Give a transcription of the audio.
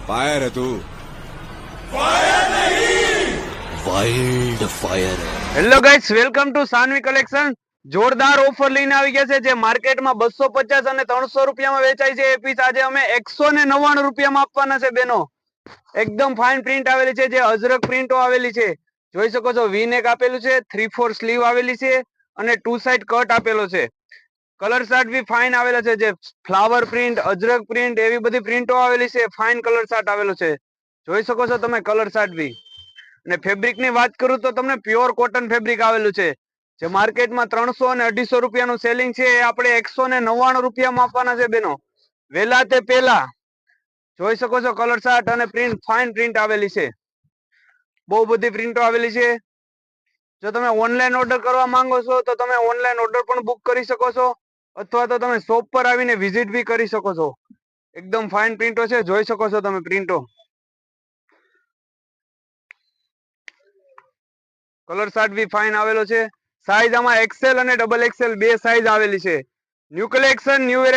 Fire है तू wild fire है। Hello guys, welcome to Sanvi collection. જોરદાર ઓફર લઈને આવી ગયા છે. જે માર્કેટમાં 250 અને 300 રૂપિયામાં વેચાય છે એ પીસ આજે અમે 199 રૂપિયામાં આપવાના છે બેનો. એકદમ ફાઇન પ્રિન્ટ આવેલી છે, જે અજરક પ્રિન્ટો આવેલી છે. જોઈ શકો છો, વી નેક આપેલું છે, 3/4 સ્લીવ આવેલી છે અને 2 સાઇડ કટ આપેલો છે. કલર ચાર્ટ બી ફાઇન આવેલા છે, જે ફ્લાવર પ્રિન્ટ, અજરક પ્રિન્ટ એવી બધી પ્રિન્ટો આવેલી છે. ફાઇન કલર ચાર્ટ આવેલો છે, જોઈ શકો છો તમે કલર ચાર્ટ બી. અને ફેબ્રિક ની વાત કરું તો તમને પ્યોર કોટન ફેબ્રિક આવેલું છે. જે માર્કેટમાં 300 અને 250 રૂપિયાનું સેલિંગ છે એ આપણે 199 રૂપિયામાં આપવાના છે બેનો. વેલા તે પેલા જોઈ શકો છો કલર ચાર્ટ અને પ્રિન્ટ, ફાઇન પ્રિન્ટ આવેલી છે. બહુ બધી પ્રિન્ટો આવેલી છે. જો તમે ઓનલાઈન ઓર્ડર કરવા માંગો છો તો તમે ઓનલાઈન ઓર્ડર પણ બુક કરી શકો છો, અથવા તો તમે શોપ પર આવીને વિઝિટ બી કરી શકો છો. એકદમ ફાઇન પ્રિન્ટો છે, જોઈ શકો છો તમે પ્રિન્ટો. કલર ચાર્ટ બી ફાઇન આવેલો છે. સાઈઝ આમાં XL અને XXL બે સાઈઝ આવેલી છે. New collection, new variety.